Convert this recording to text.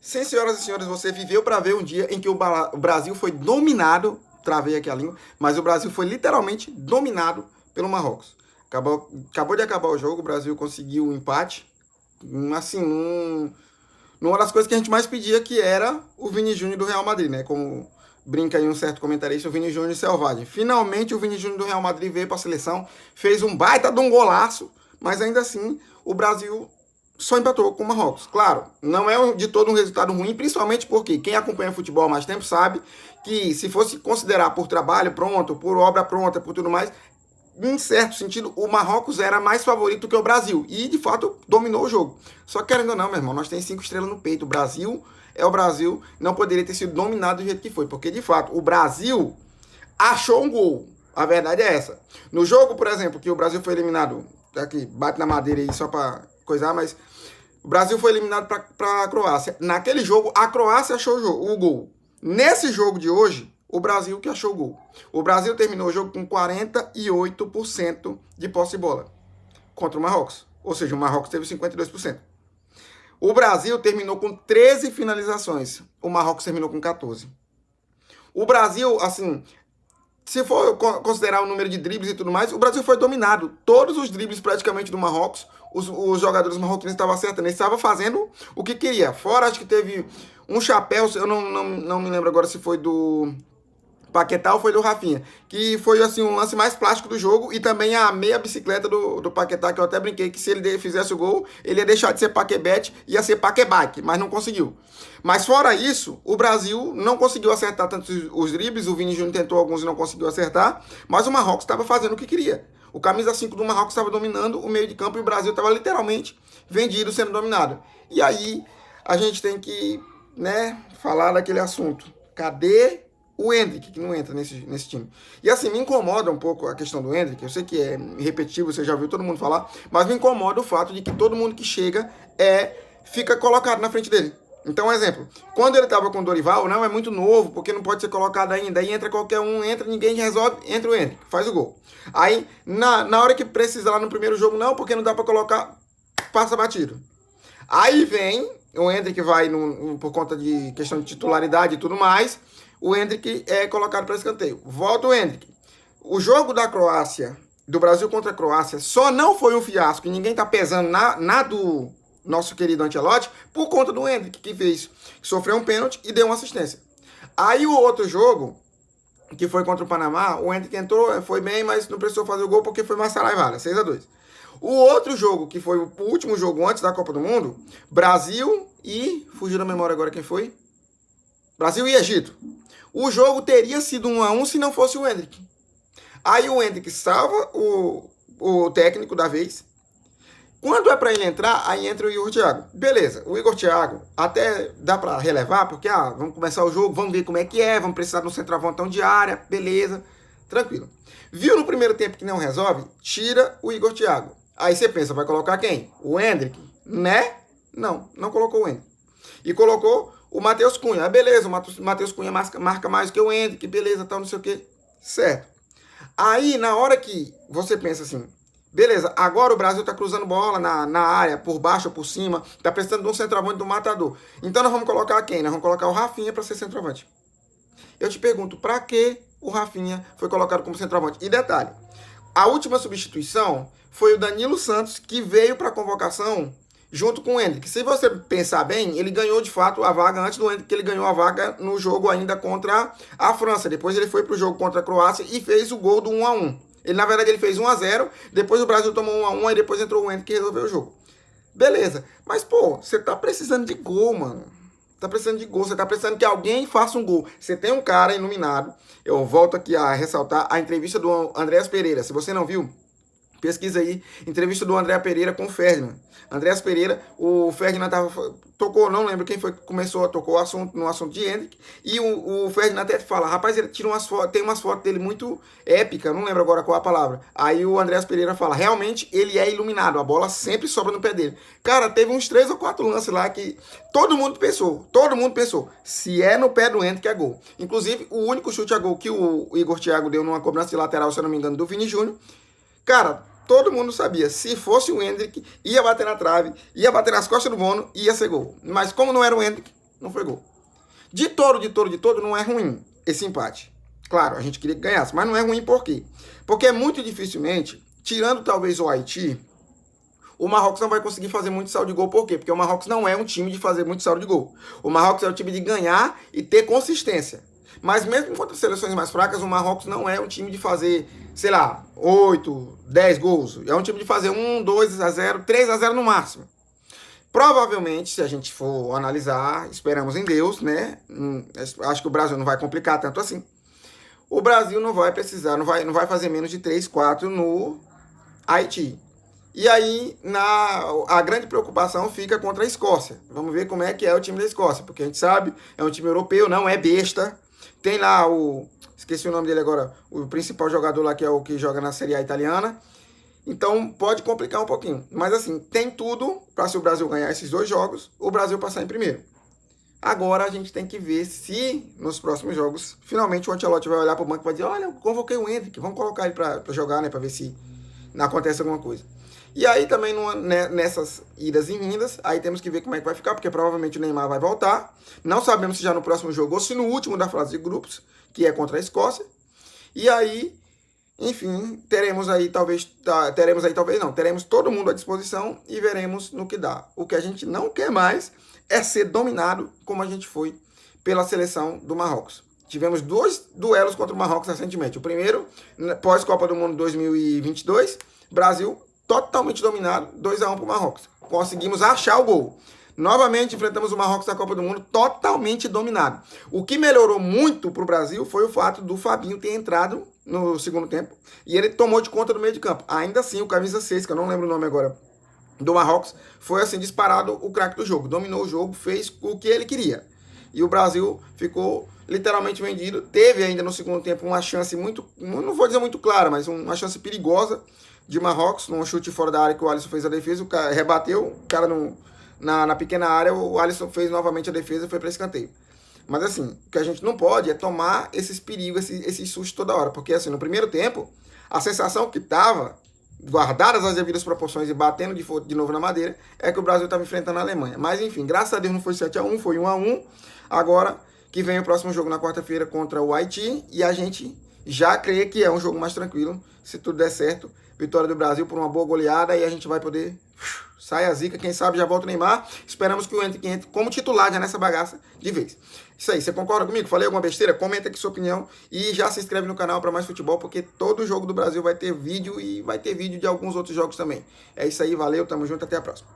Sim, senhoras e senhores, você viveu para ver um dia em que o Brasil foi dominado, travei aqui a língua, mas o Brasil foi literalmente dominado pelo Marrocos. Acabou de acabar o jogo, o Brasil conseguiu um empate, assim, numa das coisas que a gente mais pedia, que era o Vini Júnior do Real Madrid, né? Como brinca aí um certo comentarista, o Vini Júnior selvagem. Finalmente o Vini Júnior do Real Madrid veio para a seleção, fez um baita de um golaço, mas ainda assim o Brasil só empatou com o Marrocos. Claro, não é de todo um resultado ruim, principalmente porque quem acompanha futebol há mais tempo sabe que se fosse considerar por trabalho pronto, por obra pronta, por tudo mais, em certo sentido, o Marrocos era mais favorito que o Brasil. E, de fato, dominou o jogo. Só que, querendo ou não, meu irmão, nós temos 5 estrelas no peito. O Brasil é o Brasil, não poderia ter sido dominado do jeito que foi. Porque, de fato, o Brasil achou um gol. A verdade é essa. No jogo, por exemplo, que o Brasil foi eliminado, aqui, bate na madeira aí só pra coisar, mas o Brasil foi eliminado para a Croácia. Naquele jogo, a Croácia achou o gol. Nesse jogo de hoje, o Brasil que achou o gol. O Brasil terminou o jogo com 48% de posse de bola contra o Marrocos. Ou seja, o Marrocos teve 52%. O Brasil terminou com 13 finalizações. O Marrocos terminou com 14. O Brasil, assim, se for considerar o número de dribles e tudo mais, o Brasil foi dominado. Todos os dribles praticamente do Marrocos, os jogadores marroquinos estavam acertando. Eles estavam fazendo o que queria. Fora, acho que teve um chapéu, eu não me lembro agora se foi do Paquetá ou foi do Rafinha, que foi assim um lance mais plástico do jogo, e também a meia bicicleta do Paquetá, que eu até brinquei que se ele fizesse o gol, ele ia deixar de ser Paquebete, ia ser Paquebike, mas não conseguiu. Mas fora isso, o Brasil não conseguiu acertar tanto os dribles, o Vini Júnior tentou alguns e não conseguiu acertar, mas o Marrocos estava fazendo o que queria. O camisa 5 do Marrocos estava dominando o meio de campo e o Brasil estava literalmente vendido, sendo dominado. E aí a gente tem que, né, falar daquele assunto. Cadê o Endrick, que não entra nesse time? E assim, me incomoda um pouco a questão do Endrick. Eu sei que é repetitivo, você já ouviu todo mundo falar, mas me incomoda o fato de que todo mundo que chega fica colocado na frente dele. Então, um exemplo, quando ele estava com o Dorival, não é muito novo, porque não pode ser colocado ainda. Aí entra qualquer um, ninguém resolve, entra o Endrick, faz o gol. Aí, na hora que precisa lá no primeiro jogo, não, porque não dá para colocar, passa batido. Aí vem, o Endrick vai, por conta de questão de titularidade e tudo mais, o Endrick é colocado para escanteio. Volta o Endrick. O jogo da Croácia, do Brasil contra a Croácia, só não foi um fiasco, e ninguém tá pesando na do nosso querido Ancelotti, por conta do Endrick, que sofreu um pênalti e deu uma assistência. Aí o outro jogo, que foi contra o Panamá, o Endrick entrou, foi bem, mas não precisou fazer o gol porque foi Massara e Vara, 6-2. O outro jogo, que foi o último jogo antes da Copa do Mundo, Brasil e... fugiu da memória agora quem foi? Brasil e Egito. O jogo teria sido 1-1 se não fosse o Endrick. Aí o Endrick salva o técnico da vez. Quando é para ele entrar, aí entra o Igor Thiago. Beleza, o Igor Thiago até dá para relevar, porque vamos começar o jogo, vamos ver como é que é, vamos precisar de um centroavantão de área, beleza, tranquilo. Viu no primeiro tempo que não resolve? Tira o Igor Thiago. Aí você pensa, vai colocar quem? O Endrick, né? Não colocou o Endrick. E colocou o Matheus Cunha. Beleza, o Matheus Cunha marca mais que o Endrick, beleza, tal, não sei o que. Certo. Aí, na hora que você pensa assim, beleza, agora o Brasil tá cruzando bola na área, por baixo ou por cima, tá precisando de um centroavante do matador. Então nós vamos colocar quem? Nós vamos colocar o Rafinha para ser centroavante. Eu te pergunto, para que o Rafinha foi colocado como centroavante? E detalhe, a última substituição foi o Danilo Santos, que veio para a convocação junto com o Endrick. Se você pensar bem, ele ganhou de fato a vaga antes do Endrick, que ele ganhou a vaga no jogo ainda contra a França. Depois ele foi pro jogo contra a Croácia e fez o gol do 1-1. Ele, na verdade, ele fez 1-0, depois o Brasil tomou 1-1, aí depois entrou o Endrick e resolveu o jogo. Beleza. Mas, pô, você tá precisando de gol, mano. Tá precisando de gol, você tá precisando que alguém faça um gol. Você tem um cara iluminado. Eu volto aqui a ressaltar a entrevista do Andréas Pereira. Se você não viu, pesquisa aí, entrevista do André Pereira com o Ferdinand. Andréas Pereira, o Ferdinand tocou, não lembro quem foi que tocou no assunto de Endrick, e o Ferdinand até fala, rapaz, ele tira umas fotos, tem umas fotos dele muito épicas, não lembro agora qual a palavra. Aí o Andréas Pereira fala, realmente ele é iluminado, a bola sempre sobra no pé dele. Cara, teve uns 3 ou 4 lances lá que todo mundo pensou, se é no pé do Endrick é gol. Inclusive, o único chute a gol que o Igor Thiago deu numa cobrança de lateral, se eu não me engano, do Vini Júnior, cara, todo mundo sabia, se fosse o Endrick, ia bater na trave, ia bater nas costas do Bono, ia ser gol. Mas como não era o Endrick, não foi gol. De todo, não é ruim esse empate. Claro, a gente queria que ganhasse, mas não é ruim por quê? Porque muito dificilmente, tirando talvez o Haiti, o Marrocos não vai conseguir fazer muito saldo de gol. Por quê? Porque o Marrocos não é um time de fazer muito saldo de gol. O Marrocos é o time de ganhar e ter consistência. Mas mesmo contra seleções mais fracas, o Marrocos não é um time de fazer, sei lá, 8, 10 gols. É um time de fazer 1, 2 a 0, 3 a 0 no máximo. Provavelmente, se a gente for analisar, esperamos em Deus, né? Acho que o Brasil não vai complicar tanto assim. O Brasil não vai precisar, não vai fazer menos de 3, 4 no Haiti. E aí, a grande preocupação fica contra a Escócia. Vamos ver como é que é o time da Escócia, porque a gente sabe, é um time europeu, não é besta. Tem lá esqueci o nome dele agora, o principal jogador lá, que é o que joga na Série A italiana. Então, pode complicar um pouquinho. Mas assim, tem tudo para, se o Brasil ganhar esses 2 jogos, o Brasil passar em primeiro. Agora a gente tem que ver se nos próximos jogos, finalmente o Ancelotti vai olhar para o banco e vai dizer, olha, eu convoquei o Endrick, vamos colocar ele para jogar, né, para ver se não acontece alguma coisa. E aí também nessas idas e vindas, aí temos que ver como é que vai ficar, porque provavelmente o Neymar vai voltar. Não sabemos se já no próximo jogo ou se no último da fase de grupos, que é contra a Escócia. E aí, enfim, teremos todo mundo à disposição e veremos no que dá. O que a gente não quer mais é ser dominado como a gente foi pela seleção do Marrocos. Tivemos 2 duelos contra o Marrocos recentemente. O primeiro, pós-Copa do Mundo 2022, Brasil totalmente dominado, 2-1 para o Marrocos. Conseguimos achar o gol. Novamente enfrentamos o Marrocos na Copa do Mundo totalmente dominado. O que melhorou muito para o Brasil foi o fato do Fabinho ter entrado no segundo tempo e ele tomou de conta do meio de campo. Ainda assim, o camisa 6, que eu não lembro o nome agora, do Marrocos, foi assim disparado o craque do jogo. Dominou o jogo, fez o que ele queria. E o Brasil ficou literalmente vendido. Teve ainda no segundo tempo uma chance muito, não vou dizer muito clara, mas uma chance perigosa de Marrocos, num chute fora da área que o Alisson fez a defesa, o cara rebateu, o cara na pequena área, o Alisson fez novamente a defesa e foi para escanteio. Mas assim, o que a gente não pode é tomar esses perigos, esses sustos toda hora, porque assim, no primeiro tempo, a sensação que estava, guardadas as devidas proporções e batendo de novo na madeira, é que o Brasil estava enfrentando a Alemanha. Mas enfim, graças a Deus não foi 7-1, foi 1-1. Agora que vem o próximo jogo na quarta-feira contra o Haiti, e a gente já crê que é um jogo mais tranquilo, se tudo der certo. Vitória do Brasil por uma boa goleada, e a gente vai poder... Sai a zica, quem sabe já volta o Neymar. Esperamos que o Endrick entre como titular já nessa bagaça de vez. Isso aí, você concorda comigo? Falei alguma besteira? Comenta aqui sua opinião e já se inscreve no canal para mais futebol, porque todo jogo do Brasil vai ter vídeo e vai ter vídeo de alguns outros jogos também. É isso aí, valeu, tamo junto, até a próxima.